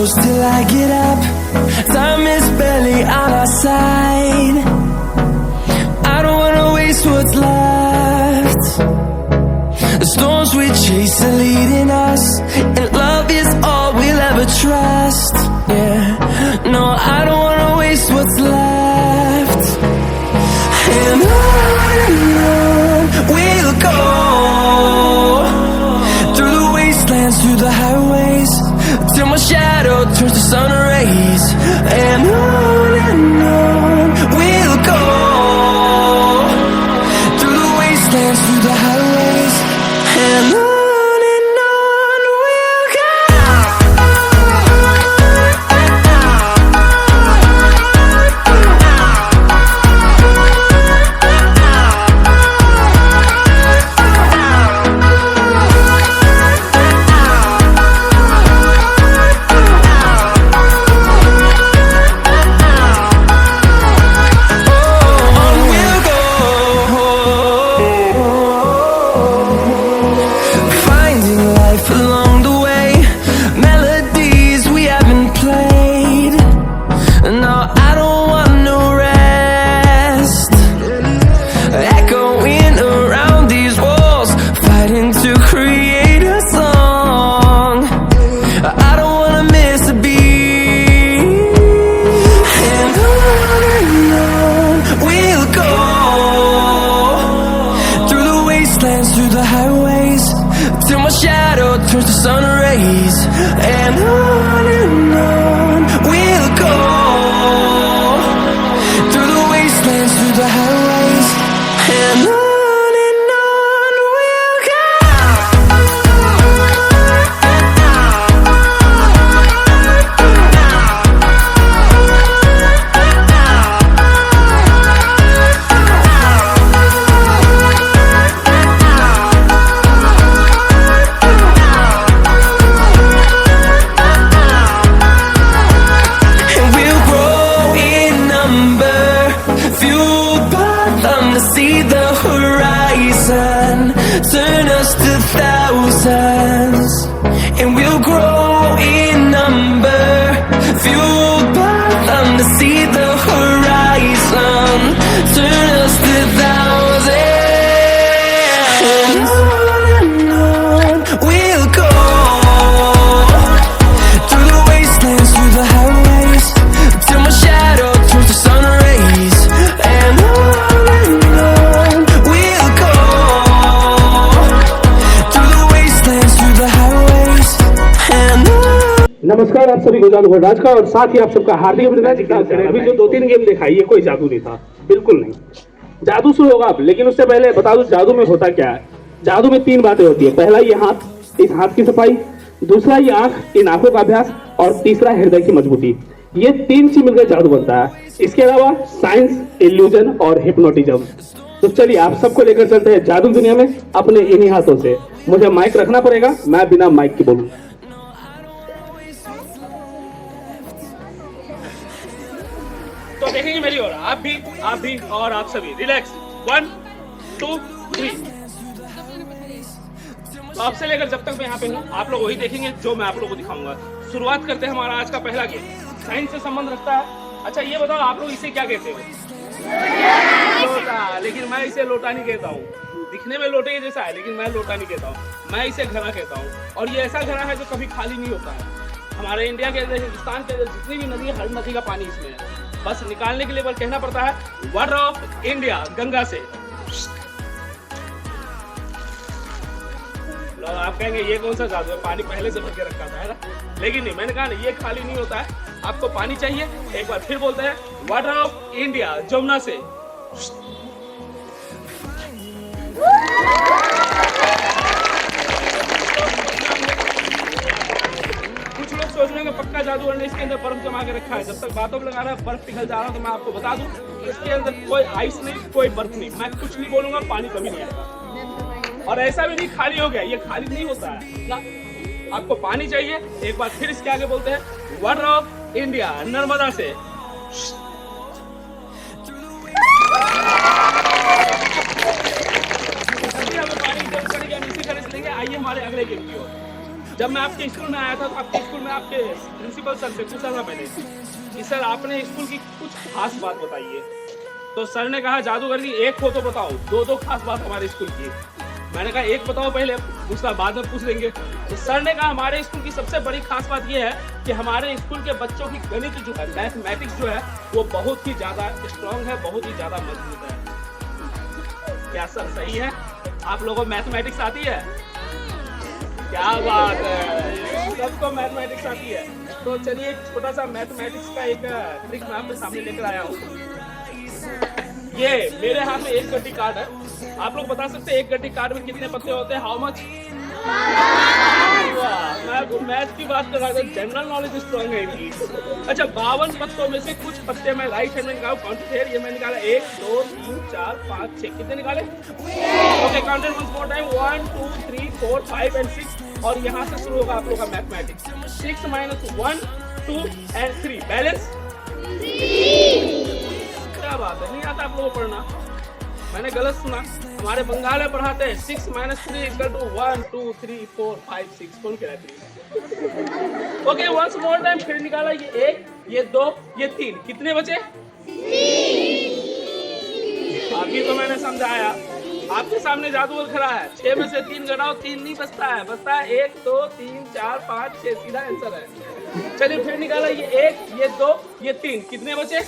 close till I get up. Time is barely on our side. I don't wanna waste what's left. The storms we chase are leading us, and love is all we'll ever trust. Yeah, no, I don't wanna waste what's left. And on we'll go, through the wastelands, through the highways, till my shadow turns to sun rays. And on we'll go, through the wastelands, through the highways, and on we'll go. Through the highways, till my shadow turns to sun rays. And on we'll go, through the wastelands, through the highways, and on we'll go. See the horizon, turn us to thousands, and we'll grow in number, fueled by them to see the horizon, turn us to thousands. And on we'll go, through the wastelands, through the highways, till my shadow turns to sun rays. And नमस्कार, आप सभी को जादू घोड़राज का और साथ ही आप सबका हार्दिक अभिनंदन। अभी जो 2-3 गेम दिखाई ये कोई जादू नहीं था, बिल्कुल नहीं। जादू शुरू होगा अब, लेकिन उससे पहले बता दूं जादू में होता क्या है। जादू में 3 बातें होती है। पहला ये हाथ, इस हाथ की सफाई, दूसरा ये आंख, इन आंखों का अभ्यास, और तीसरा हृदय की मजबूती। ये 3 चीज मिलकर जादू बनता है। इसके अलावा साइंस, इल्यूजन और हिप्नोटिज्म। तो चलिए आप सबको लेकर चलते हैं जादू दुनिया में अपने इन्हीं हाथों से। मुझे माइक रखना पड़ेगा, मैं बिना माइक के बोलूं। तो देखेंगे मेरी ओर, आप भी और आप सभी रिलैक्स। 1 2 3। तो आपसे लेकर जब तक मैं यहाँ पे हूँ आप लोग वही देखेंगे जो मैं आप लोगों को दिखाऊंगा। शुरुआत करते हैं हमारा आज का पहला गेम। साइंस से संबंध रखता है। अच्छा ये बताओ आप लोग इसे क्या कहते हो? लोटा। लेकिन मैं इसे लोटा नहीं कहता हूँ। दिखने में लोटे के जैसा है लेकिन मैं लोटा नहीं कहता हूँ, मैं इसे घड़ा कहता हूँ। और ये ऐसा घड़ा है जो कभी खाली नहीं होता है। हमारे इंडिया के हिंदुस्तान के जितनी भी नदी है, हर नदी का पानी इसमें है। बस निकालने के लिए बस कहना पड़ता है वाटर ऑफ इंडिया, गंगा से। लोग आप कहेंगे ये कौन सा जादू है, पानी पहले से भर के रखा था, है ना? लेकिन नहीं, मैंने कहा ना ये खाली नहीं होता है। आपको पानी चाहिए, एक बार फिर बोलते हैं वाटर ऑफ इंडिया, जमुना से। कुछ लोग सोच रहे हैं पक्का जादूगर ने इसके अंदर बर्फ जमा के रखा है। जब तक बातों में लगा रहा है बर्फ पिघल जा रहा है, तो मैं आपको बता दूं इसके अंदर कोई आइस नहीं, कोई बर्फ नहीं। मैं कुछ नहीं बोलूंगा, पानी कभी नहीं आएगा। और ऐसा भी नहीं खाली हो गया, ये खाली नहीं होता है ना। आपको पानी चाहिए, एक बार फिर इसके आगे बोलते हैं वाटर ऑफ इंडिया, नर्मदा से। आइए हमारे अगले गेम की ओर। जब मैं आपके स्कूल में आया था तो आपके स्कूल में आपके प्रिंसिपल सर से पूछा था मैंने कि सर आपने स्कूल की कुछ खास बात बताइए। तो सर ने कहा जादूगर जी एक हो तो बताओ, दो खास बात हमारे स्कूल की। मैंने कहा एक बताओ पहले, दूसरा बाद में पूछ लेंगे। तो सर ने कहा हमारे स्कूल की सबसे बड़ी खास बात यह है कि हमारे स्कूल के बच्चों की गणित जो है, मैथमेटिक्स जो है, वो बहुत ही ज्यादा स्ट्रांग है, बहुत ही ज्यादा मजबूत है। क्या सर सही है? आप लोगों को मैथमेटिक्स आती है? क्या बात है, सबको मैथमेटिक्स आती है। तो चलिए एक छोटा सा मैथमेटिक्स का एक ट्रिक मैं आपके सामने लेकर आया हूँ। ये मेरे हाथ में एक गड्डी कार्ड है। आप लोग बता सकते हैं एक गड्डी कार्ड में कितने पत्ते होते हैं? How much? मैं आपको मैथ की बात कर रहा था, जनरल नॉलेज स्ट्रॉन्ग है इनकी। अच्छा 52 पत्तों में से कुछ पत्ते मैं राइट हैंड में निकाला, काउंट हियर, ये मैं निकाला 1 2 3 4 5 6, कितने निकाले? Okay counted once more time 1 2 3 4 5 and 6। और यहाँ से शुरू होगा आप लोगों का मैथमेटिक्स। 6 minus 1 2 and 3 balance. क्या बात है, नहीं आता आप लोगों को पढ़ना? मैंने गलत सुना, हमारे बंगाल में पढ़ाते हैं 6 माइनस 3 इक्वल टू 1 2 3 4 5 6। कौन कह रहा है? ओके वंस मोर टाइम, फिर निकाला ये 1 ये 2 ये 3, कितने बचे? अभी तो मैंने समझाया, आपके सामने जादूगर खड़ा है, 6 में से 3 घटाओ, 3 नहीं बचता है, बचता है 1 2 3 4 5 6, सीधा आंसर है। चलिए फिर निकाला ये 1 ये 2 ये 3, कितने बचे?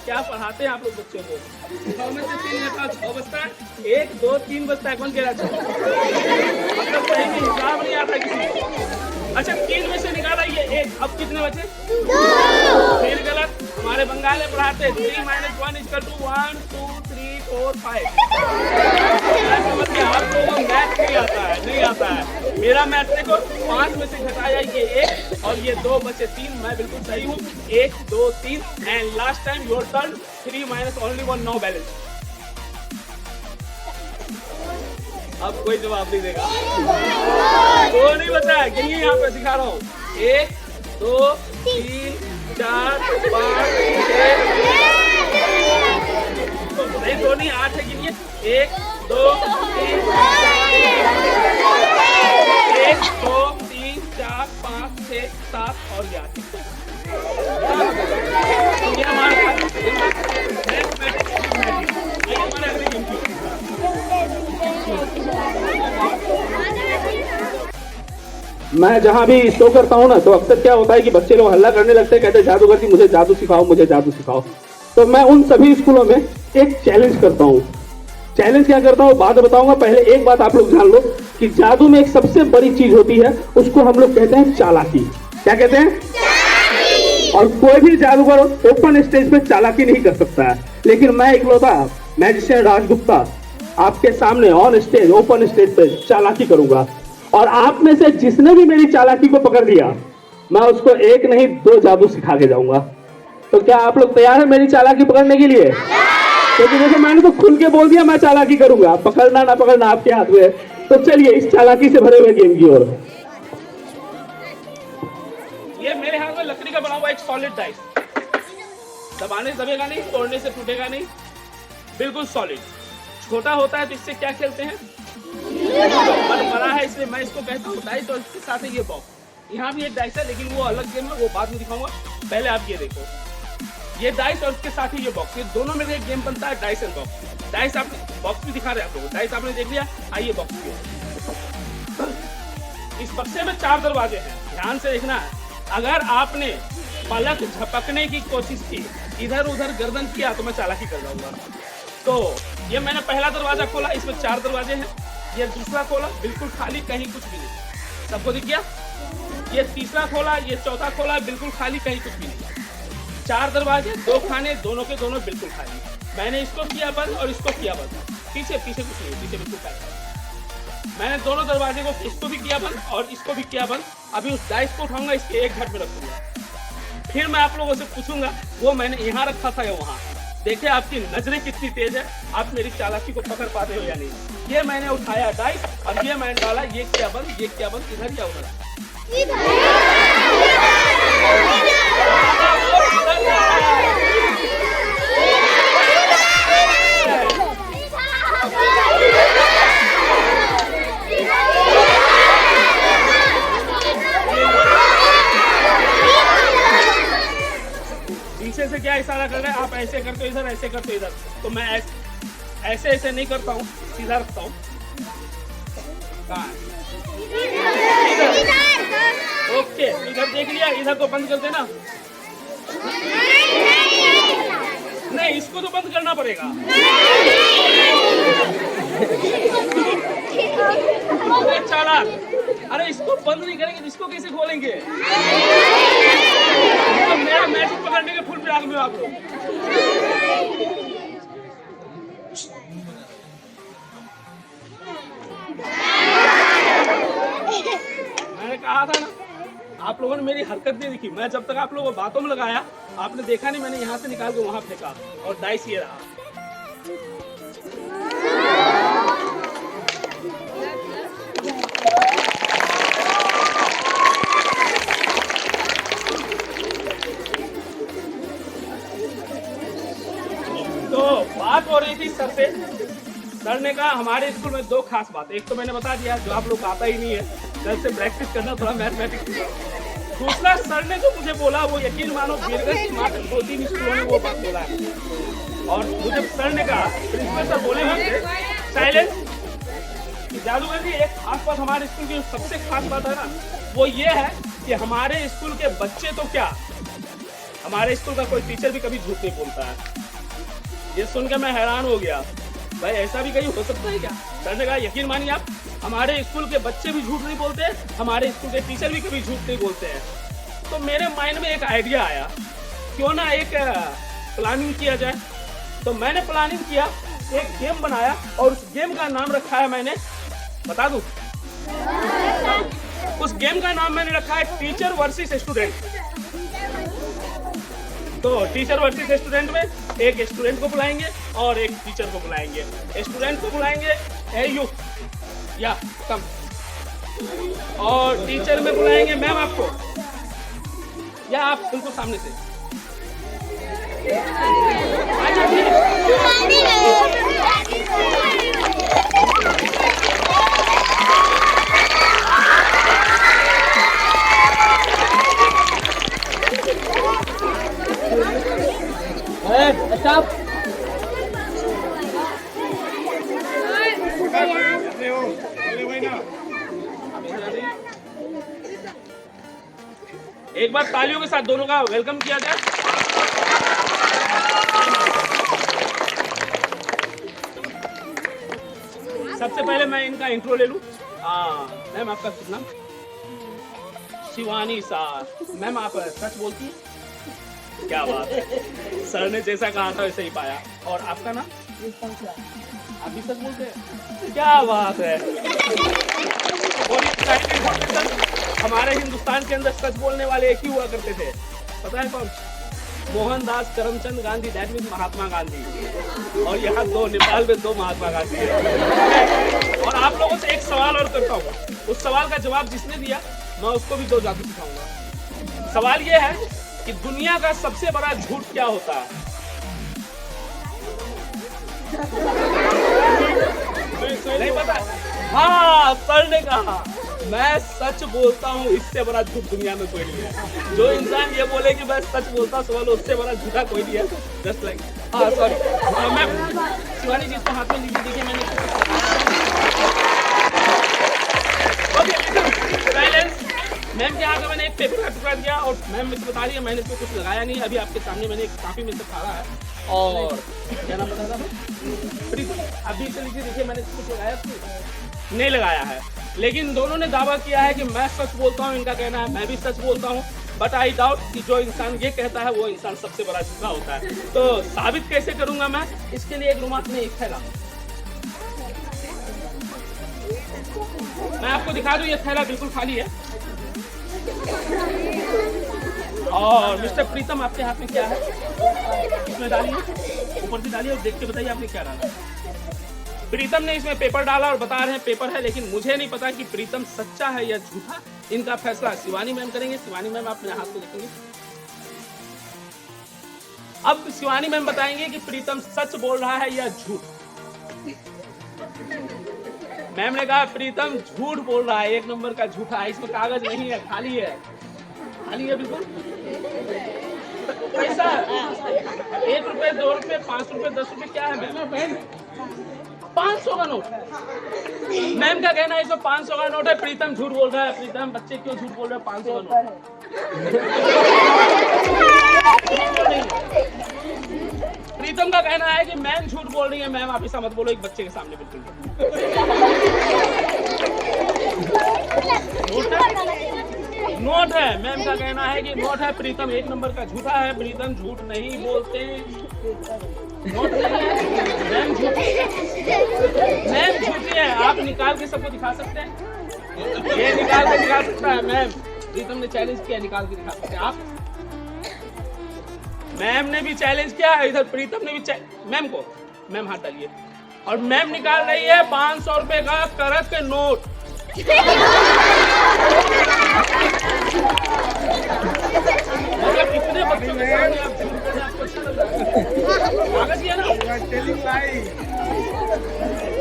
क्या पढ़ाते हैं आप लोग बच्चों को? 6 में से 3 घटाओ 6 बचता है, 1 2 3 बचता है। कौन कह रहा है? मतलब सही में हिसाब नहीं आता किसी को। अच्छा 3 में से निकाला ये 1, अब कितने बचे? 2। फिर गलत, हमारे बंगाल में पढ़ाते हैं 3 माइनस 1 इक्वल टू 1 2 3 4 5। आप लोगों को मैथ नहीं आता है, नहीं आता है। मेरा मैथ देखो, 5 में से घटाया ये 1 और ये 2 बचे 3, मैं बिल्कुल सही हूँ। 1 2 3 and last time your turn. 3 minus only 1, no balance. अब कोई जवाब नहीं देगा, तो नहीं बचा है। गिनिए, यहाँ पे दिखा रहा हूँ, 1 2 3 4 5 6, नहीं 2 नहीं 8 है। गिनिए 1 2 3 1 2 3 4 5 6 7 और 8। ये हमारा अगली गेम की। मैं जहाँ भी शो करता हूँ ना, तो अक्सर क्या होता है कि बच्चे लोग हल्ला करने लगते हैं, कहते हैं जादूगर जी मुझे जादू सिखाओ, मुझे जादू सिखाओ। तो मैं उन सभी स्कूलों में एक चैलेंज करता हूँ। चैलेंज क्या करता हूँ बाद में बताऊंगा। पहले एक बात आप लोग जान लो कि जादू में एक सबसे बड़ी चीज होती है, उसको हम लोग कहते हैं चालाकी। क्या कहते हैं? और कोई भी जादूगर ओपन स्टेज पे चालाकी नहीं कर सकता है, लेकिन मैं इकलौता मैजिशियन राजगुप्ता आपके सामने ऑन स्टेज, ओपन स्टेज पे चालाकी करूंगा। और आप में से जिसने भी मेरी चालाकी को पकड़ लिया, मैं उसको एक नहीं 2 जादू सिखा के जाऊंगा। तो क्या आप लोग तैयार हैं मेरी चालाकी पकड़ने के लिए? क्योंकि देखो मैंने तो खुल के बोल दिया मैं चालाकी करूंगा, पकड़ना ना पकड़ना आपके हाथ में है। तो चलिए इस चालाकी से भरे हुए गेम की ओर। ये मेरे हाथ में लकड़ी का बना हुआ एक सॉलिड डाइस, दबाने से दबेगा नहीं, तोड़ने से टूटेगा नहीं, बिल्कुल सॉलिड। छोटा होता है तो इससे क्या खेलते हैं, पर बड़ा है इसलिए मैं इसको कहता हूँ डाइस। और इसके साथ है ये बॉक्स। यहाँ भी एक डाइस है, लेकिन वो अलग गेम है, वो बाद में दिखाऊंगा। पहले आप ये देखो, ये डाइस और इसके साथ ही ये बॉक्स, ये दोनों में एक गेम बनता है डाइस एंड बॉक्स। डाइस आपने बॉक्स भी दिखा रहे हैं आप लोगों को, डाइस आपने देख लिया। आइए बॉक्स की, इस बक्से में 4 दरवाजे हैं, ध्यान से देखना है। अगर आपने पलक झपकने की कोशिश की, इधर उधर गर्दन किया, तो मैं चालाकी कर जाऊंगा। तो ये मैंने पहला दरवाजा खोला, इसमें 4 दरवाजे हैं। ये दूसरा खोला, बिल्कुल खाली, कहीं कुछ भी नहीं, सबको दिख गया। ये तीसरा खोला, ये चौथा खोला, बिल्कुल खाली, कहीं कुछ भी नहीं। 4 दरवाजे, 2 खाने, दोनों के दोनों बिल्कुल खाली। मैंने इसको किया बंद और इसको किया बंद, पीछे पीछे कुछ नहीं, पीछे बिल्कुल खाली। मैंने दोनों दरवाजे को, इसको भी किया बंद और इसको भी किया बंद। अभी उस डाइस को उठाऊंगा, इसके एक घट में रखूंगा। फिर मैं आप लोगों से पूछूंगा वो मैंने यहाँ रखा था या वहाँ। देखिए आपकी नजरें कितनी तेज है, आप मेरी चालाकी को पकड़ पाते हो या नहीं। ये मैंने उठाया डाइस और ये मैंने डाला, ये क्या बंद, ये क्या बंद, इधर या उधर। ऐसे से क्या इशारा कर रहे हैं, आप ऐसे करते हो इधर, ऐसे करते हो इधर, तो मैं ऐसे ऐसे नहीं करता हूँ, सीधा रखता हूँ। कहाँ है? ओके, इधर देख लिया, इधर तो बंद कर देना। नहीं, इसको तो बंद करना पड़ेगा। अरे चालाक, अरे इसको बंद नहीं करेंगे, इसको कैसे खोलेंगे? तो मेरा मैजिक पकड़ने के फुल प्रयाग में आप लोग। मैंने कहा था ना, आप लोगों ने मेरी हरकत नहीं देखी। मैं जब तक आप लोगों को बातों में लगाया, आपने देखा नहीं, मैंने यहाँ से निकाल के वहां फेंका और डाइस ये रहा। तो बात हो रही थी सर से। सर ने कहा हमारे स्कूल में दो खास बात, एक तो मैंने बता दिया जो आप लोग को आता ही नहीं है, सर से प्रैक्टिस करना थोड़ा मैथमेटिक्स। दूसरा सर ने जो मुझे बोला वो यकीन मानो बीरगंज की मात्र 2-3 स्कूलों में वो बात बोला है। और मुझे सर ने कहा, प्रिंसिपल सर बोले हमसे साइलेंस, जादूगर जी एक खास बात हमारे स्कूल की सबसे खास बात है ना, वो ये है कि हमारे स्कूल के बच्चे तो क्या, हमारे स्कूल का कोई टीचर भी कभी झूठ नहीं बोलता है। ये सुन के मैं हैरान हो गया, भाई ऐसा भी कहीं हो सकता है क्या? सर ने कहा यकीन मानिए आप, हमारे स्कूल के बच्चे भी झूठ नहीं बोलते, हमारे स्कूल के टीचर भी कभी झूठ नहीं बोलते हैं। तो मेरे माइंड में एक आइडिया आया, क्यों ना एक प्लानिंग किया जाए। तो मैंने प्लानिंग किया, एक गेम बनाया और उस गेम का नाम रखा है मैंने, बता दूं? उस गेम का नाम मैंने रखा है टीचर वर्सेस स्टूडेंट। तो टीचर वर्सेस स्टूडेंट में एक स्टूडेंट को बुलाएंगे और एक टीचर को बुलाएंगे। स्टूडेंट को बुलाएंगे ए यू या कम, और टीचर में बुलाएंगे मैम आपको, या आप बिल्कुल सामने से। स्टॉप। एक बार तालियों के साथ दोनों का वेलकम किया जाए। सबसे पहले मैं इनका इंट्रो ले लूं। मैम आपका शुभ नाम? शिवानी सर। मैम आप सच बोलती हैं? क्या बात है, सर ने जैसा कहा था वैसे ही पाया। और आपका नाम? आप भी सच बोलते हैं? क्या बात है। और हमारे हिंदुस्तान के अंदर सच बोलने वाले एक ही हुआ करते थे, पता है कौन? Mohandas Karamchand Gandhi, that means Mahatma Gandhi. और यहाँ दो, नेपाल में 2 महात्मा गांधी है। और आप लोगों से एक सवाल और करता हूँ, उस सवाल का जवाब जिसने दिया मैं उसको भी 2 जादू सिखाऊंगा। सवाल ये है कि दुनिया का सबसे बड़ा झूठ क्या होता है? नहीं पता? हाँ, सर ने कहा मैं सच बोलता हूँ, इससे बड़ा झूठ दुनिया में कोई नहीं है। जो इंसान ये बोले कि मैं सच बोलता हूँ, सवाल उससे बड़ा झूठा कोई नहीं है। जस्ट लाइक, हाँ सॉरी मैम, शिवानी जी इसको हाथ में लीजिए। देखिए मैंने मैम के हाथ में मैंने एक पेपर का टुकड़ा दिया और मैम मुझे बता रही है मैंने इसमें कुछ लगाया नहीं। अभी आपके सामने मैंने एक काफी में से फाड़ा है। और क्या नाम बता था? अभी से लीजिए, देखिए मैंने कुछ लगाया नहीं लगाया है, लेकिन दोनों ने दावा किया है कि मैं सच बोलता हूँ। इनका कहना है मैं भी सच बोलता हूँ, बट आई डाउट कि जो इंसान ये कहता है वो इंसान सबसे बड़ा झूठा होता है। तो साबित कैसे करूंगा मैं? इसके लिए एक रुमाल में एक थैला, मैं आपको दिखा दूं, ये थैला बिल्कुल खाली है। और मिस्टर प्रीतम आपके हाथ में क्या है? इसमें डालिए, ऊपर से डालिए और देख के बताइए आपने क्या डाला। प्रीतम ने इसमें पेपर डाला और बता रहे हैं पेपर है, लेकिन मुझे नहीं पता कि प्रीतम सच्चा है या झूठा। इनका फैसला शिवानी मैम करेंगे। शिवानी मैम आप मेरे हाथ को देखेंगे। अब शिवानी मैम बताएंगे कि प्रीतम सच बोल रहा है या झूठ। मैम ने कहा प्रीतम झूठ बोल रहा है, 1 नंबर का झूठा है। इसमें कागज नहीं है, खाली है, खाली है बिल्कुल। कैसा 1 रुपए, 2 रुपए, 5 रुपए, 10 रुपए क्या है मैम? 500 का नोट। मैम का कहना है इसमें 500 का नोट है। प्रीतम झूठ बोल रहा है। प्रीतम बच्चे क्यों झूठ बोल रहे हैं? 500 का नोट प्रीतम का कहना है कि मैम झूठ बोल रही है। मैम आप ऐसा मत बोलो एक बच्चे के सामने, बिल्कुल। नोट है। मैम का कहना है कि नोट है। प्रीतम 1 नंबर का झूठा है। प्रीतम झूठ नहीं बोलते। नोट नहीं है। मैम झूठी है। आप निकाल के सबको दिखा सकते हैं? ये निकाल के दिखा सकता है मैम। प्रीतम ने चैलेंज किया, निकाल के दिखा सकते हैं आप? मैम ने भी चैलेंज किया, इधर प्रीतम ने भी मैम को। मैम हाथ डालिए। और मैम निकाल रही है 500 रुपए का करत के नोट। मतलब कितने बच्चों के सामने आप झूठ बोल रहे हैं? आपको अच्छा लग रहा है ना?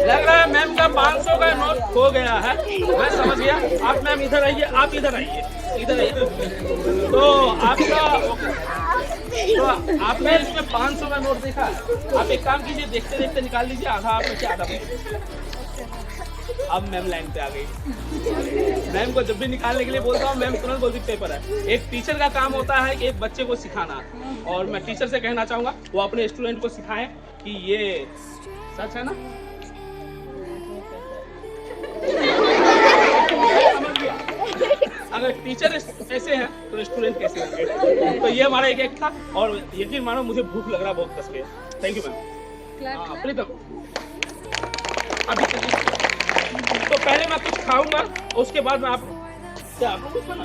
लग रहा है मैम का 500 का नोट खो गया है। मैं समझ गया। आप मैम इधर आइए, आप इधर आइए, इधर आइए। तो आपने इसमें 500 का नोट देखा। आप एक काम कीजिए, देखते देखते निकाल लीजिए। आधा आपने क्या, आधा अब मैम लाइन पे आ गई। मैम को जब भी निकालने के लिए बोलता हूँ, मैम तुरंत बोलती पेपर है। एक टीचर का काम होता है कि एक बच्चे को सिखाना, और मैं टीचर से कहना चाहूंगा वो अपने स्टूडेंट को सिखाएं कि ये सच है ना। अगर टीचर ऐसे हैं तो स्टूडेंट कैसे होंगे? तो ये हमारा एक था, और यकीन मानो मुझे भूख लग रहा बहुत कस के। Thank you ma'am. प्रीतम अभी तो पहले मैं कुछ खाऊंगा, उसके बाद मैं आप लोग कुछ खाना?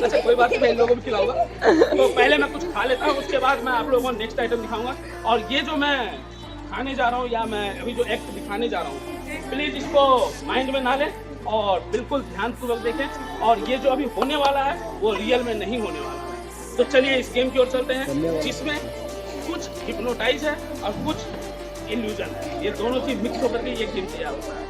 अच्छा कोई बात नहीं, मैं इन लोगों को भी खिलाऊंगा। तो पहले मैं कुछ खा लेता हूँ, उसके बाद मैं आप लोगों को नेक्स्ट आइटम दिखाऊंगा। और ये जो मैं खाने जा रहा हूँ, या मैं अभी जो एक्ट दिखाने जा रहा हूँ, प्लीज इसको माइंड में ना लें और बिल्कुल ध्यानपूर्वक देखें। और ये जो अभी होने वाला है वो रियल में नहीं होने वाला है। तो चलिए इस गेम की ओर चलते हैं, जिसमें कुछ हिप्नोटाइज है और कुछ इल्यूजन है। ये दोनों चीज मिक्स होकर के ये गेम तैयार होता है।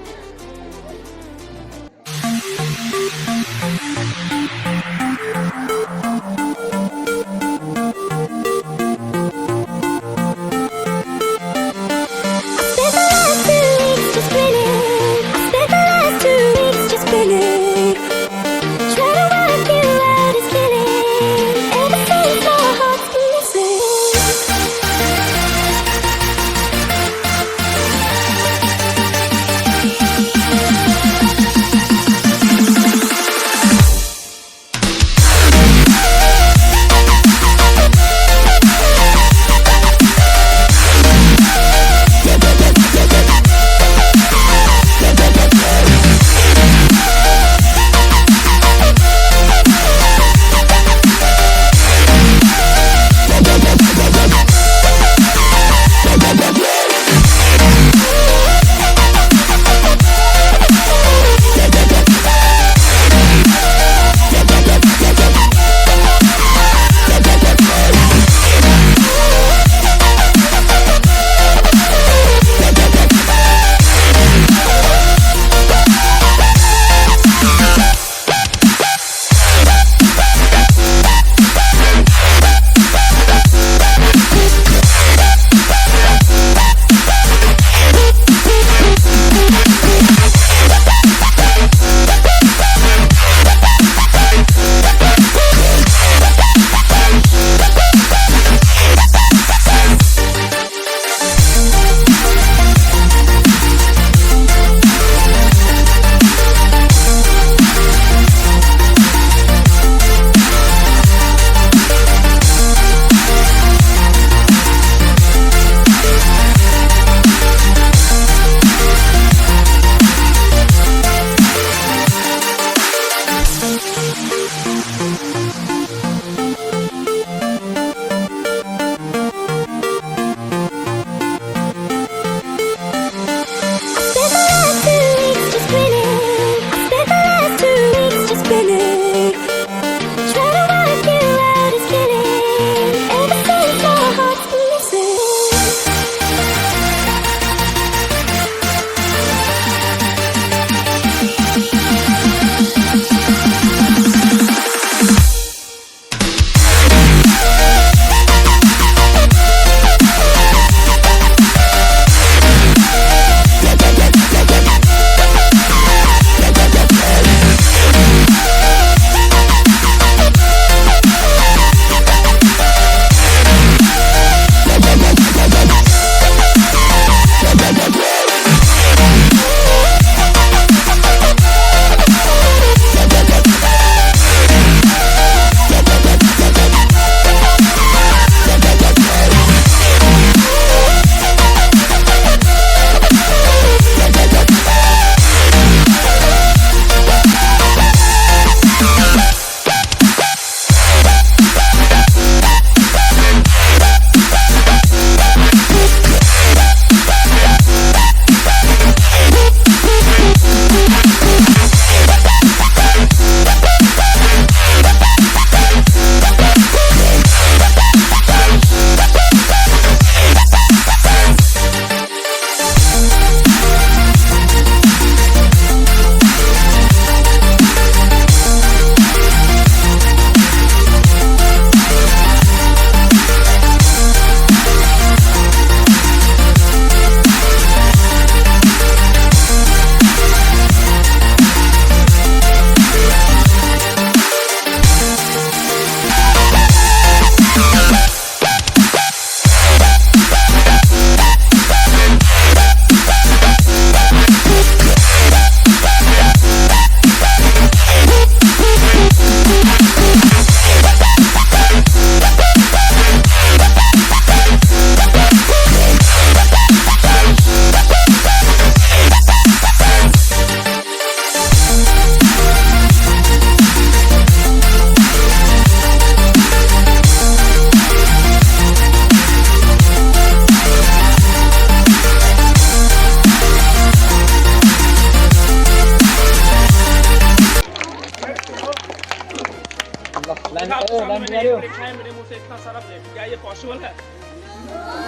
एक प्लेट खाए मेरे मुंह से इतना सारा प्लेट, क्या ये पॉसिबल है?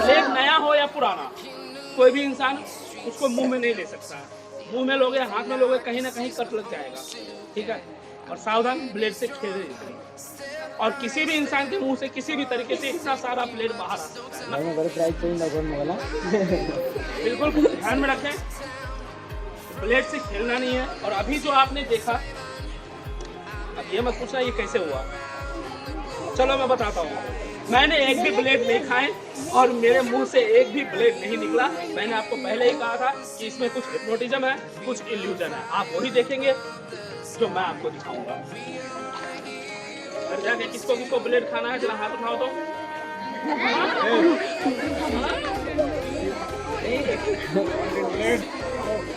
प्लेट नया हो या पुराना, कोई भी इंसान उसको मुंह में नहीं ले सकता है। मुंह में लोगे, हाथ में लोगे, कहीं ना कहीं कट लग जाएगा, ठीक है? और सावधान, ब्लेड से खेले और किसी भी इंसान के मुंह से किसी भी तरीके से इतना सारा प्लेट बाहर आ सकता है। बिल्कुल ध्यान में रखें, ब्लेड से खेलना नहीं है। और अभी जो आपने देखा, अब ये मत पूछना ये कैसे हुआ, चलो मैं बताता हूँ। मैंने एक भी ब्लेड नहीं खाए और मेरे मुंह से एक भी ब्लेड नहीं निकला। मैंने आपको पहले ही कहा था कि इसमें कुछ हिप्नोटिज्म है, कुछ इल्यूजन है। आप वही देखेंगे जो मैं आपको दिखाऊंगा। घर जाके किसको किसको ब्लेड खाना है, जरा हाथ उठाओ तो।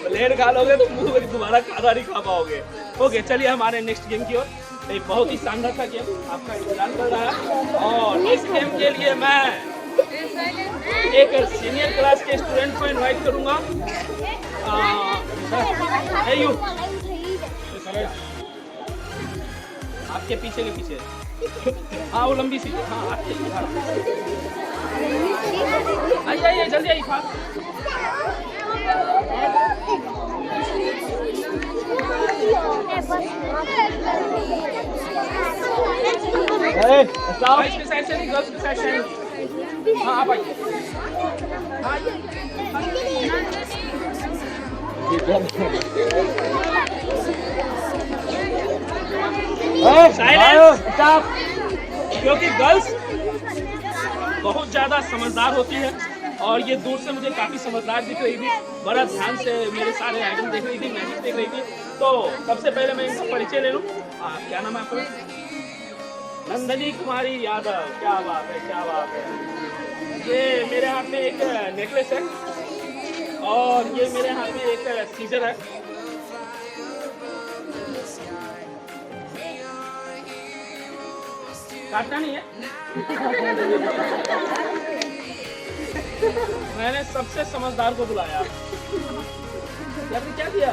ब्लेड खा लोगे तो मुंह में दोबारा खाना नहीं खा पाओगे। ओके, चलिए हमारे नेक्स्ट गेम की ओर। एक बहुत ही शानदार सा गेम आपका इंतजार कर रहा है और इस गेम के लिए मैं एक सीनियर क्लास के स्टूडेंट को इनवाइट करूंगा। आपके पीछे के पीछे, हाँ वो लंबी सी, हाँ आइए आइए जल्दी आइए। बॉयज की साइड से नहीं, गर्ल्स की साइड से। हाँ आप आइए। क्योंकि गर्ल्स बहुत ज्यादा समझदार होती है और ये दूर से मुझे काफी समझदार दिख रही थी। बड़ा ध्यान से मेरे सारे आइटम देख रही थी, मैजिक देख रही थी। तो सबसे पहले मैं इनका परिचय ले लूं। क्या नाम है आपका? नंदनी कुमारी यादव। क्या बात है, क्या बात है। ये मेरे हाथ में एक नेकलेस है और ये मेरे हाथ में एक सीजर है। काटना नहीं है। मैंने सबसे समझदार को बुलाया। आपने क्या किया?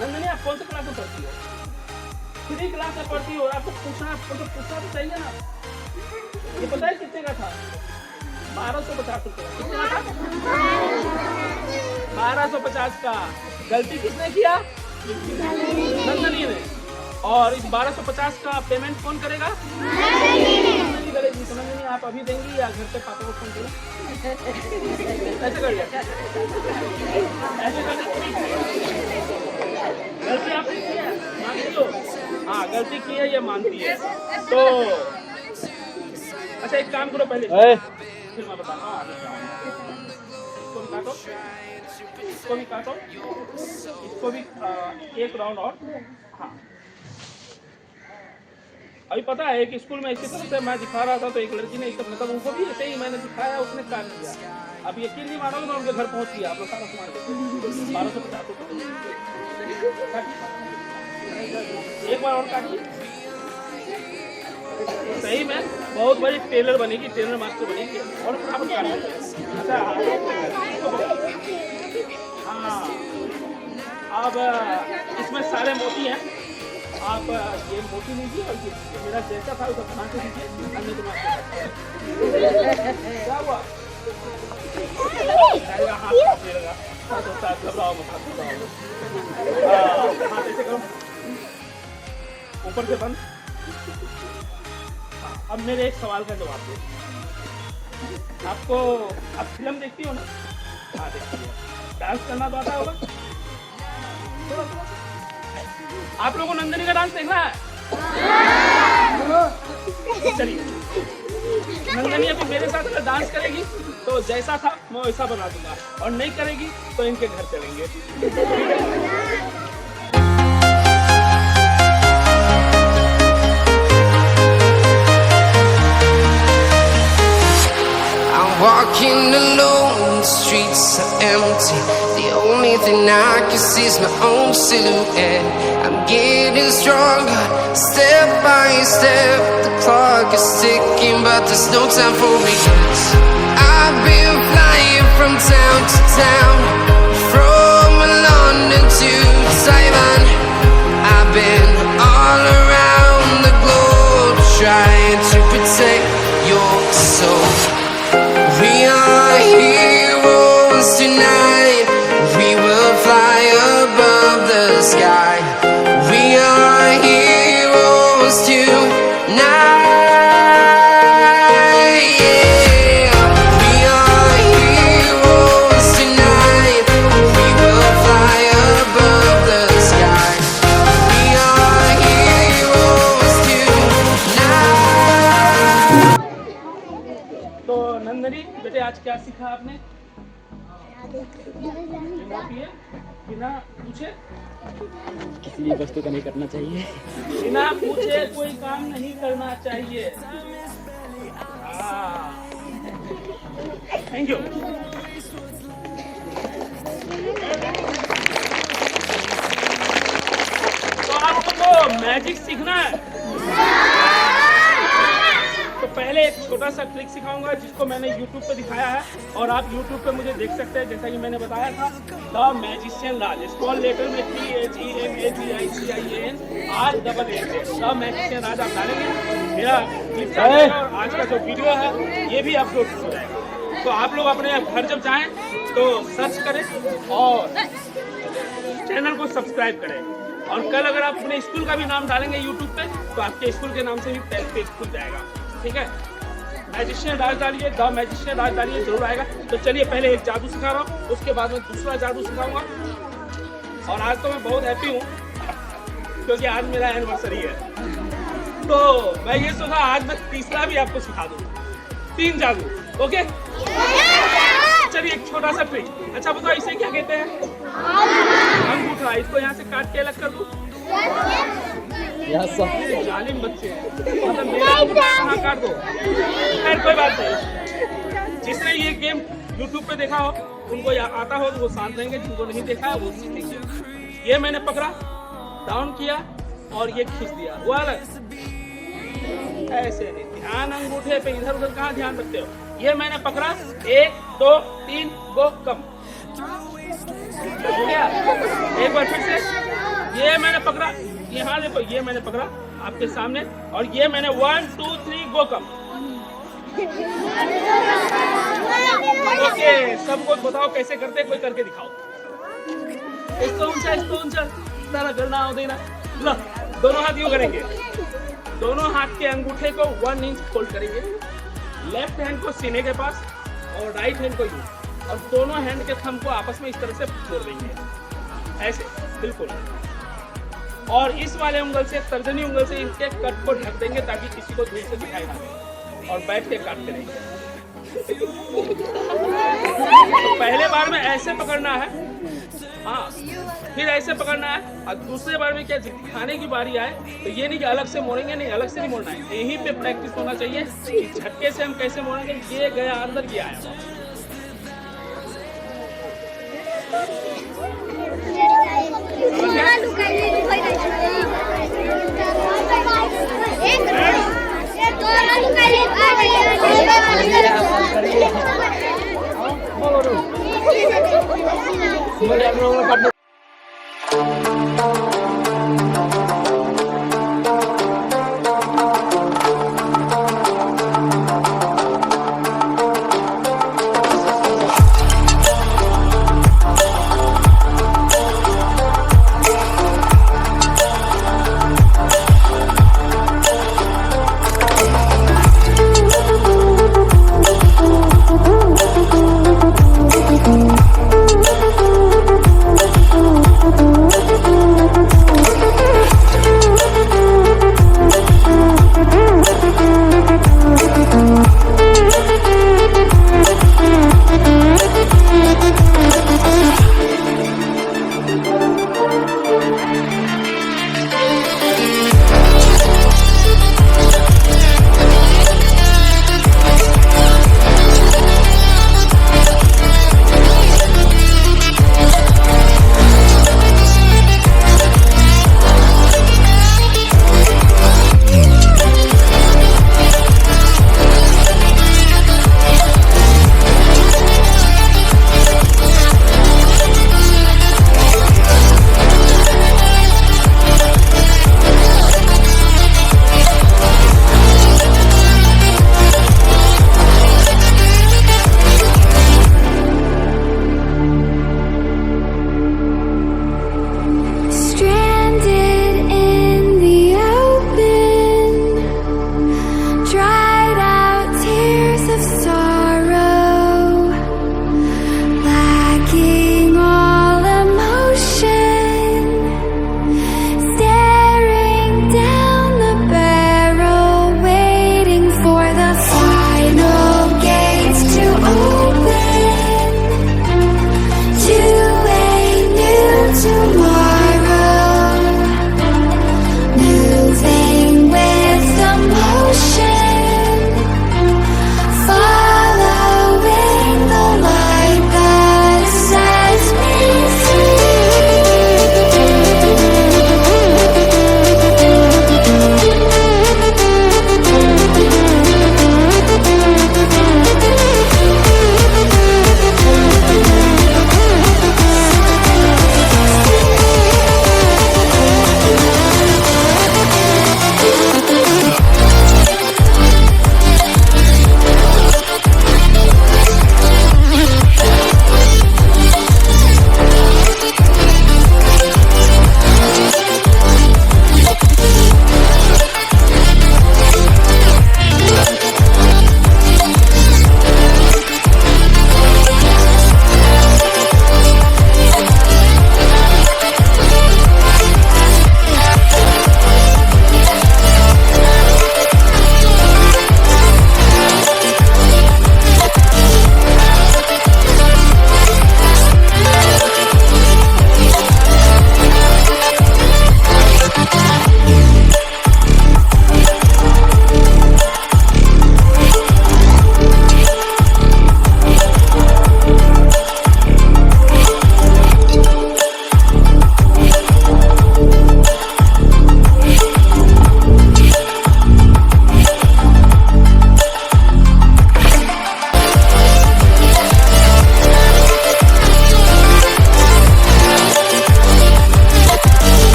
नंदनी आप कौन से क्लास में पढ़ती हो? 3 क्लास में पढ़ती हो। आपको पूछना तो चाहिए ना। ये पता है कितने का था? 1250 रुपये। कितना था? 1250 का। गलती किसने किया? नंदनी ने। और इस 1250 का पेमेंट कौन करेगा? नंदनी करेगी। तो नंदनी आप अभी देंगी या घर पे पापा को फोन करें? ऐसे करिए, ऐसे गलती आपने की है, मानती हो? हाँ गलती की है, ये मानती है। तो अच्छा एक काम करो, पहले फिर मैं बताता हूँ। इसको भी काटो, इसको भी काटो, इसको भी एक राउंड और। हाँ अभी पता है कि स्कूल में इसी तरह से मैं दिखा रहा था तो एक लड़की ने मतलब उनको भी ऐसे ही मैंने दिखाया, उसने काट दिया। अब यकीन नहीं मानोगे, मैं उनके घर पहुंच गया। आप लोग सारा सामान देखो। 1250 रुपये। एक बार और काटिए। सही में बहुत बड़ी टेलर बनेगी, टेलर मास्टर बनेगी। और अच्छा हाँ, अब इसमें सारे मोती हैं। आप ये मोती लीजिए और ये मेरा जैसा था उसका बना के दीजिए। अन्य क्या हुआ? हाथ देगा, घबराओ मत, हाथ ऐसे करो, ऊपर से बंद। अब मेरे एक सवाल का जवाब दो। आपको आप फिल्म देखती हो ना? हाँ देखती हो। डांस करना तो आता होगा? आप लोगों को नंदनी का डांस देखना है? चलिए, नंदनी अभी मेरे साथ अगर डांस करेगी तो जैसा था मैं वैसा बना दूंगा, और नहीं करेगी तो इनके घर चलेंगे। Walking alone, the streets are empty. The only thing I can see is my own silhouette. I'm getting stronger, step by step. The clock is ticking, but there's no time for regrets. I've been flying from from town to town, from London to Taiwan. I've been all around the globe trying to protect your soul. We are heroes tonight. We will fly above the sky. We are heroes tonight. Yeah. We are heroes tonight. We will fly above the sky. We are heroes tonight. तो नंदनी बेटे आज क्या सीखा आपने? बिना पूछे किसी भी वस्तु का नहीं करना चाहिए। बिना पूछे कोई काम नहीं करना चाहिए। Thank you. तो आप लोगों को मैजिक सीखना है तो पहले एक छोटा सा ट्रिक सिखाऊंगा जिसको मैंने YouTube पे दिखाया है और आप YouTube पे मुझे देख सकते हैं। जैसा कि मैंने बताया था the magician Raj, small letter में THEMAGICIAN RAAS the magician Raj आप डालेंगे, मेरा क्लिप चलेगा और आज का जो वीडियो है ये भी अपलोड हो जाएगा। तो आप लोग अपने घर जब जाएं तो सर्च करें और चैनल को सब्सक्राइब करें। और कल अगर आप अपने स्कूल का भी नाम डालेंगे YouTube पे तो आपके स्कूल के नाम से भी पेज खुल जाएगा। ठीक है, मैजिशियन राज डालिए, द मैजिशियन राज डालिए, जरूर आएगा। तो चलिए पहले एक जादू सिखा रहा हूँ, उसके बाद में दूसरा जादू सिखाऊंगा। और आज तो मैं बहुत हैप्पी हूँ क्योंकि आज मेरा एनिवर्सरी है। तो मैं ये सोचा आज मैं तीसरा भी आपको सिखा दूँ, 3 जादू। ओके, चलिए एक छोटा सा ट्रिक। अच्छा बताओ इसे क्या कहते हैं? अंगूठा। इसको यहाँ से काट के अलग कर दूँ। जालिम बच्चे मतलब मेरा अंगूठा कहाँ काट दो। खैर कोई बात नहीं, जिसने ये गेम YouTube पे देखा हो उनको आता हो तो वो शांत रहेंगे, जिनको नहीं देखा है वो सीखेंगे। ये मैंने पकड़ा, डाउन किया और ये खींच दिया, वो अलग। ऐसे नहीं, ध्यान अंगूठे पे, इधर उधर कहाँ ध्यान रखते हो। ये मैंने पकड़ा, 1 2 3 गो कम हो गया। एक बार फिर से, ये मैंने पकड़ा, यहाँ देखो, ये मैंने पकड़ा आपके सामने और ये मैंने 1 2 3 गो कम। ओके, सबको बताओ कैसे करते, कोई करके दिखाओ। इसको ऊंचा सारा करना हो देना। लो, दोनों हाथ यूं करेंगे, दोनों हाथ के अंगूठे को 1 इंच फोल्ड करेंगे, लेफ्ट हैंड को सीने के पास और राइट हैंड को यूं, और दोनों हैंड के थंब को आपस में इस तरह से जोड़ देंगे, ऐसे बिल्कुल। और इस वाले उंगल से, तर्जनी उंगल से इनके कट को ढक देंगे ताकि किसी को दूर से दिखाई ना दे, और बैठ के काटते रहेंगे। तो पहले बार में ऐसे पकड़ना है, हाँ, फिर ऐसे पकड़ना है, और दूसरे बार में क्या दिखाने की बारी आए तो ये नहीं कि अलग से मोड़ेंगे, नहीं, अलग से नहीं मोड़ना है, यहीं पे प्रैक्टिस होना चाहिए कि झटके से हम कैसे मोड़ेंगे। ये गया अंदर, ये आया।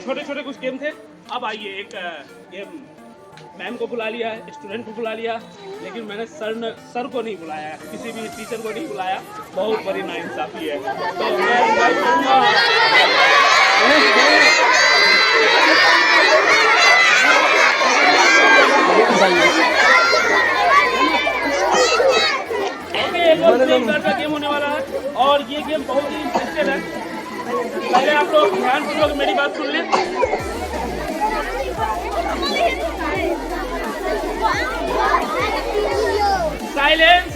छोटे छोटे कुछ गेम थे। अब आइए एक गेम, मैम को बुला लिया, स्टूडेंट को बुला लिया, लेकिन मैंने सर को नहीं बुलाया, किसी भी टीचर को नहीं बुलाया। बहुत बड़ी नाइंसाफी है। तो मैं इनवाइट करूंगा एक और प्लेइंग कार्ड का गेम होने वाला है और ये गेम बहुत ही इंटरेस्टेड है। पहले आप लोग ध्यानपूर्वक मेरी बात सुन लें। साइलेंस।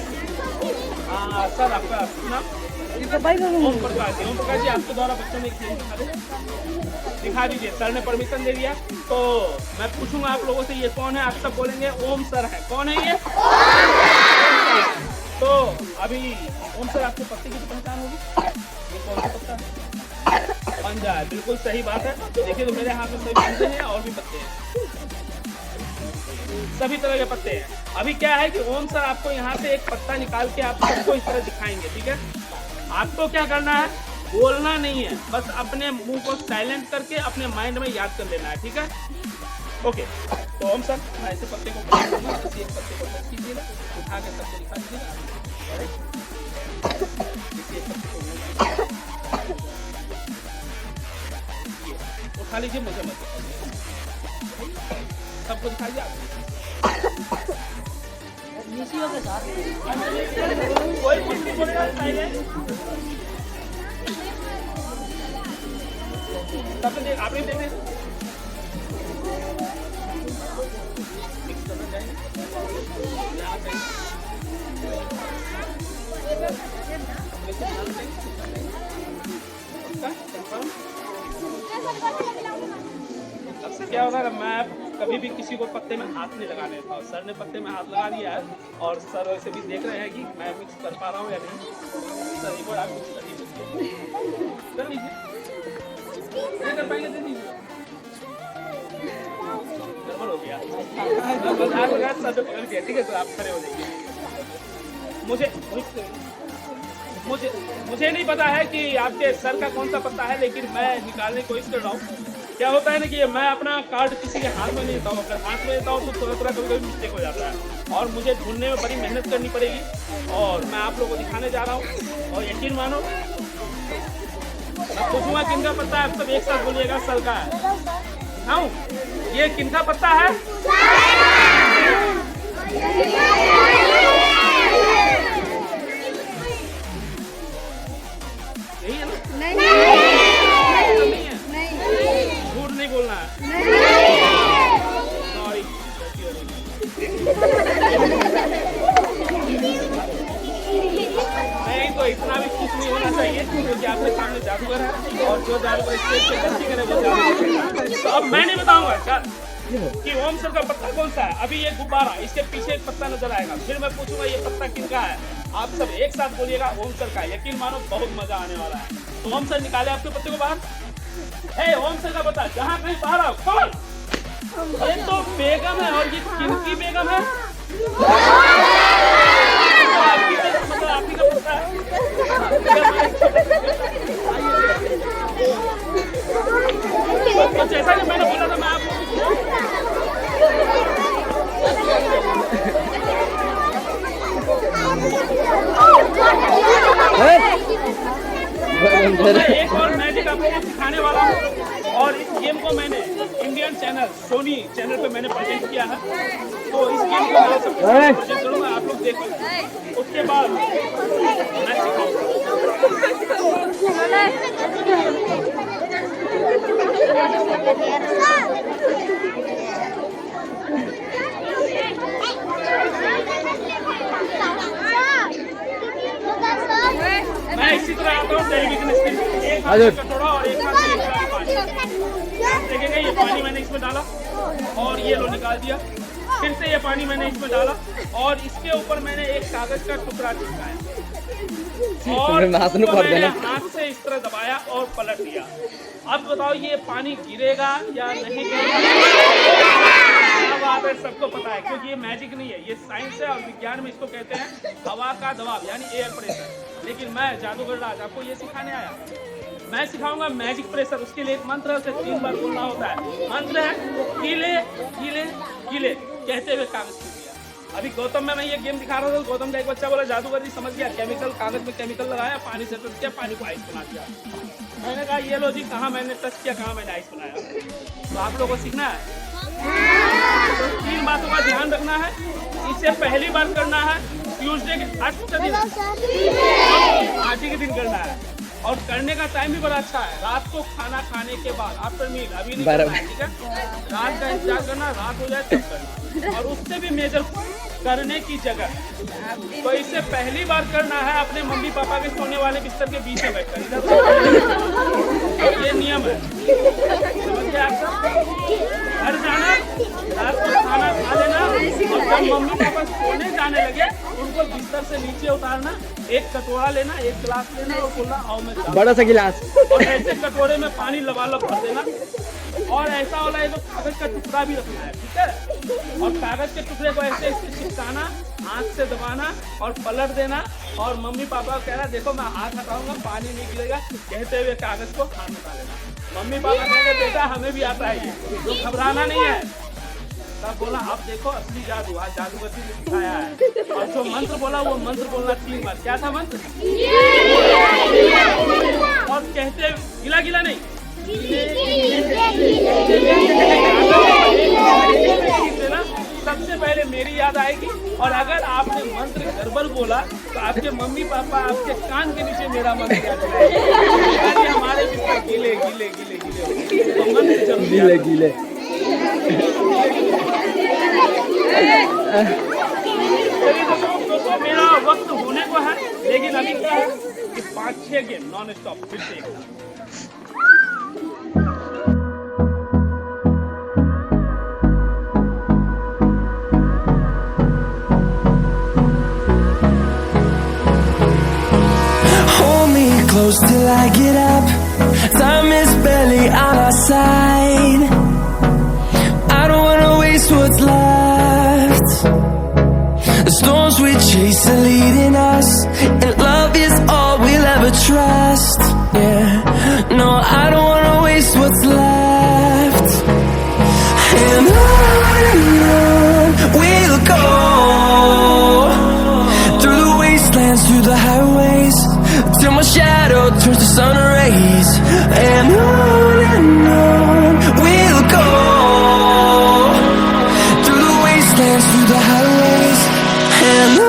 सर आपका नाम? ओम प्रकाश जी। ओम प्रकाश जी, आपके द्वारा बच्चों में खेल दिखा दीजिए। सर ने परमिशन दे दिया तो मैं पूछूंगा आप लोगों से ये कौन है। आप सब बोलेंगे ओम सर है। कौन है ये? तो अभी ओम सर आपके पत्ते की तो पहचान होगी। ये कौन सा पत्ता है? पंजा है। बिल्कुल सही बात है। देखिए तो मेरे हाथ में सभी पंजे हैं और भी पत्ते हैं, सभी तरह के पत्ते हैं। अभी क्या है कि ओम सर आपको यहाँ से एक पत्ता निकाल के आप सबको इस तरह दिखाएंगे, ठीक है? आपको क्या करना है, बोलना नहीं है, बस अपने मुंह को साइलेंट करके अपने माइंड में याद कर लेना है, ठीक है? ओके, तो ओम सर ऐसे पत्ते को एक पत्ते को टच कीजिएगा, उठा के सबको दिखा दीजिएगा। उठा लीजिए, मुझे मत सबको दिखाइए। आप कोई कुछ नहीं बोलेगा। आपने देखे अक्सर क्या होता है, मैं कभी भी किसी को पत्ते में हाथ नहीं लगाने देता। सर ने पत्ते में हाथ लगा दिया है और सर वैसे भी देख रहे हैं कि मैं मिक्स कर पा रहा हूँ या नहीं। सर एक बार आप मिक्स कर लीजिए, नहीं कर पाएंगे दे दीजिए। गड़बड़ हो गया, हाथ लगा सर ने पकड़ दिया। ठीक है सर, आप खड़े हो जाइए। मुझे नहीं पता है कि आपके सर का कौन सा पत्ता है, लेकिन मैं निकालने की कोशिश कर रहा हूँ। क्या होता है ना कि मैं अपना कार्ड किसी के हाथ में नहीं देता हूँ। अगर हाथ में देता हूँ तो थोड़ा थोड़ा कभी कभी मिस्टेक हो जाता है और मुझे ढूंढने में बड़ी मेहनत करनी पड़ेगी। और मैं आप लोगों को दिखाने जा रहा हूँ और यकीन मानो मैं पूछूंगा किनका पत्ता है, आप सब एक साथ बोलिएगा सर का है। हाँ, ये किनका पत्ता है? यही है ना? नहीं है, झूठ नहीं बोलना है। सॉरी, नहीं तो इतना भी खुश नहीं होना चाहिए क्योंकि आपके सामने जादूगर है और जो जादूगर स्टेज पे गलती करे वो जादूगर। तो अब मैं नहीं बताऊंगा कि ओम सर का पत्ता कौन सा है। अभी ये गुब्बारा, इसके पीछे एक पत्ता नजर आएगा, फिर मैं पूछूंगा ये पत्ता किनका है। आप सब एक साथ बोलिएगा ओम सर का। यकीन मानो बहुत मजा आने वाला है। तो ओम सर निकाले आपके पत्ते को बाहर। ओम सर का पत्ता जहाँ कहीं बाहर आओ। कौन? ये तो बेगम है। और ये किनकी बेगम है? आपकी का पत्ता है। तो जैसा कि मैंने बोला था, मैं आपको एक और मैजिक आपको सिखाने वाला हूँ। और इस गेम को मैंने इंडियन चैनल सोनी चैनल पे मैंने प्रेजेंट किया है। तो इस गेम को मैं सबके साथ प्रेजेंट करूँगा, आप लोग देखो। उसके बाद मैं सिखाऊंगा। मैं इसी तरह आता हूँ टेलीविजन स्क्रीन पे। एक हाथ से कटोरा और एक हाथ से एक गिलास पानी। देखेंगे ये पानी मैंने इसमें डाला और ये लो निकाल दिया। फिर से ये पानी मैंने इसमें डाला और इसके ऊपर मैंने एक कागज का टुकड़ा चिपकाया और मैंने हाथ से इस तरह दबाया और पलट दिया। अब बताओ ये पानी गिरेगा या नहीं गिरेगा? क्या बात है, सबको पता है क्योंकि ये मैजिक नहीं है, ये साइंस है और विज्ञान में इसको कहते हैं हवा का दबाव यानी एयर प्रेशर। लेकिन मैं जादूगर राज आपको ये सिखाने आया। मैं सिखाऊंगा मैजिक प्रेशर। उसके लिए एक मंत्र है, उसे 3 बार बोलना होता है। मंत्र है गीले गीले गीले कहते हुए कागज छू दिया। अभी गौतम में मैं ये गेम दिखा रहा था, गौतम का एक बच्चा बोला जादूगर जी समझ गया, केमिकल कागज में केमिकल लगाया, पानी से टच किया, पानी को आइस बना दिया। मैंने कहा ये लो जी, कहाँ मैंने टच किया, कहाँ मैंने आइस बनाया। तो आप लोगों को सीखना है। तो 3 बातों का ध्यान रखना है। इसे पहली बार करना है ट्यूसडे के 8 दिन, आज ही के दिन करना है। और करने का टाइम भी बड़ा अच्छा है, रात को खाना खाने के बाद, आफ्टर मील। अभी नहीं करना है, ठीक है? रात का इंतजार करना, रात हो जाए तब करना। और उससे भी मेजर करने की जगह, तो इसे पहली बार करना है अपने मम्मी पापा के सोने वाले बिस्तर के बीच में बैठकर। इधर ये नियम है, समझ गए आप सब? घर जाना, रात को खाना खा लेना, और जब मम्मी पापा सोने जाने लगे उनको बिस्तर से नीचे उतारना, एक कटोरा लेना, एक गिलास लेना और बोलना आओ मैं जाऊं। बड़ा सा गिलास। और ऐसे कटोरे में पानी लबालब भर देना। और ऐसा वाला है तो कागज का टुकड़ा भी रखना है, ठीक है? और कागज के टुकड़े को ऐसे चिपकाना, हाथ से दबाना और पलट देना। और मम्मी पापा को कहना देखो मैं हाथ हटाऊंगा पानी नहीं गिरेगा, कहते हुए कागज को हाथ उठा लेना। मम्मी पापा कहेंगे बेटा हमें भी आता है ये, तो घबराना नहीं है। तब बोला अब देखो असली जादू, आज जादूगरी ने दिखाया है। और जो मंत्र बोला वो मंत्र बोलना 3 बार। क्या था मंत्र? और कहते गिला गिला नहीं, सबसे पहले मेरी याद आएगी। और अगर आपने मंत्र गड़बड़ बोला तो आपके मम्मी पापा आपके कान के नीचे मेरा मंत्र याद आएगा। हमारे बिस्तर गीले गीले गीले गीले, तो मंत्र जरूर गीले गीले। तो मेरा वक्त होने को है, लेकिन अभी क्या है कि 5-6 गेम नॉन स्टॉप फिर से एक साथ। Close till I get up. Time is barely on our side. I don't wanna waste what's left. The storms we chase are leading us, and love is all we'll ever trust. Yeah, no, I don't wanna waste what's left. And on we'll go, through the wastelands, through the highways, till my shadow turns to sun rays. And on we'll go, through the wastelands, through the highways. And on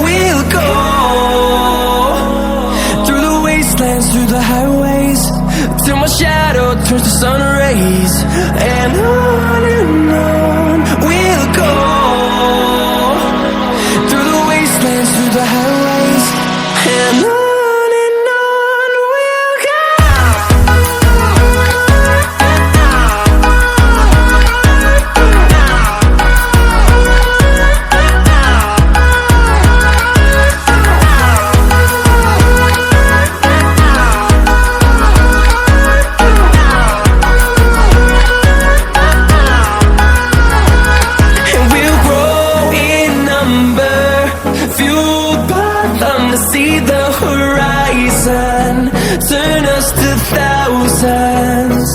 we'll go. Through the highways, till my shadow turns to sun rays. And on we'll go, through the wastelands, through the highways. And on we'll go. See the horizon, turn us to thousands,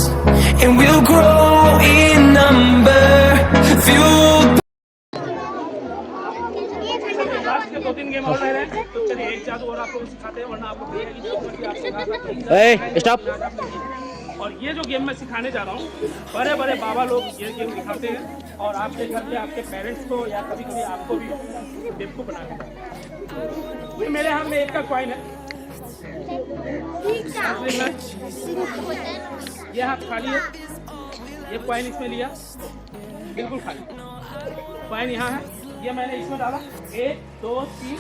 and we'll grow in number, fueled. Last के 2-3 game और रह रहे हैं, तो चलिए एक जादू और आप लोग सिखाते हैं, वरना आपको स्टॉप। और ये जो गेम मैं सिखाने जा रहा हूँ, बड़े बड़े बाबा लोग ये गेम दिखाते हैं और आपके घर पे आपके पेरेंट्स को या कभी कभी आपको भी बेवकूफ़ बना देते हैं। मेरे हाथ में 1 का कॉइन है, ये हाथ खाली है, ये कॉइन इसमें लिया, बिल्कुल खाली कॉइन यहाँ है, ये मैंने इसमें डाला 1 2 3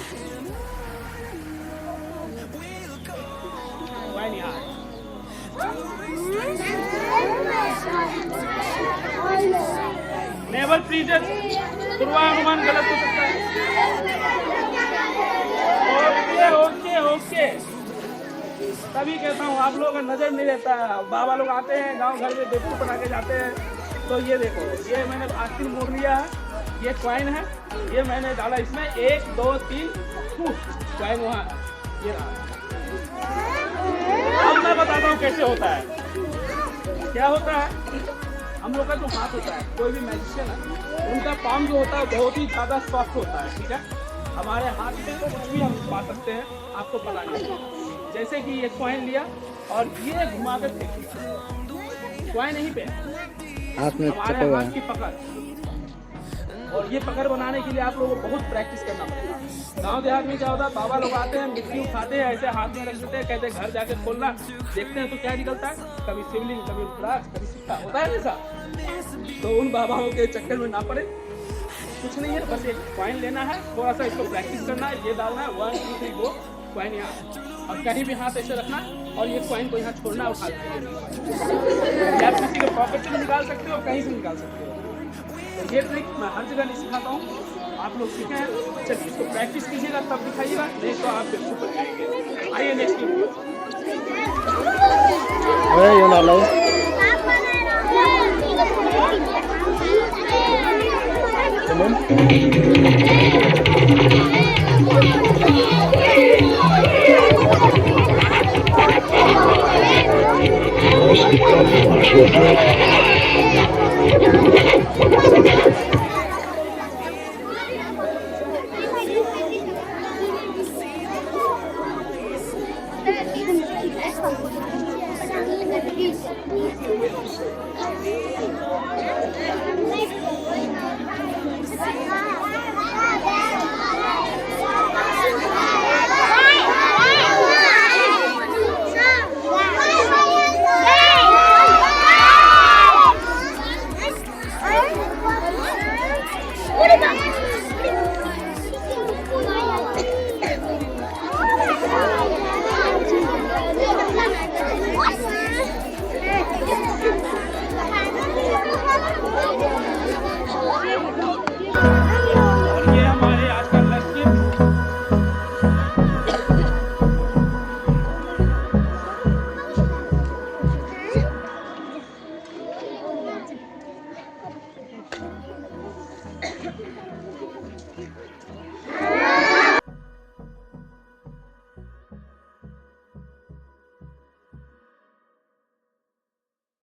कॉइन यहाँ है। नेवर प्रीजन, पूर्वानुमान गलत हो सकता है। ओके ओके ओके, तभी कहता हूँ आप लोगों का नजर नहीं रहता है। बाबा लोग आते हैं गांव घर में बेवकूफ बना के जाते हैं। तो ये देखो, ये मैंने आखिर मोड़ लिया है, ये कॉइन है, ये मैंने डाला इसमें 1 2 3 कॉइन वहाँ है, ये रहा। अब मैं बताता हूँ कैसे होता है। क्या होता है, हम लोग का जो हाथ होता है, कोई भी मैजिशियन है उनका पाम जो होता है बहुत ही ज़्यादा सॉफ्ट होता है, ठीक है। हमारे हाथ में तो कुछ भी हम पा सकते हैं, आपको पता नहीं। जैसे कि ये कॉइन लिया और ये घुमा कर फेंक दिया, कॉइन यहीं पे हाथ में हमारे हाथ की पकड़। और ये पकड़ बनाने के लिए आप लोगों को बहुत प्रैक्टिस करना पड़ेगा। गांव देहात में क्या होता है, बाबा लोग आते हैं, मिट्टी उठाते हैं, ऐसे हाथ में रख देते हैं, कहते हैं घर जाके खोलना। देखते हैं तो क्या निकलता है, कभी शिवलिंग, कभी रुद्राक्ष, कभी सिक्का, होता है ऐसा। तो उन बाबाओं के चक्कर में ना पड़े, कुछ नहीं है, बस एक कॉइन लेना है, थोड़ा सा इसको प्रैक्टिस करना है, ये डालना है 1 2 3 गो, कॉइन यहाँ, और कहीं भी हाथ ऐसे रखना और ये कॉइन को यहाँ छोड़ना, उठा लेना। आप किसी के पॉकेट से भी निकाल सकते हो, कहीं से निकाल सकते हो। तो ये ट्रिक मैं हर जगह नहीं सिखाता हूँ, आप लोग सीखे हैं। चलिए इसको प्रैक्टिस कीजिएगा तब दिखाइएगा, नहीं तो आप बिल्कुल बच जाएंगे। आइए नेक्स्ट गेम।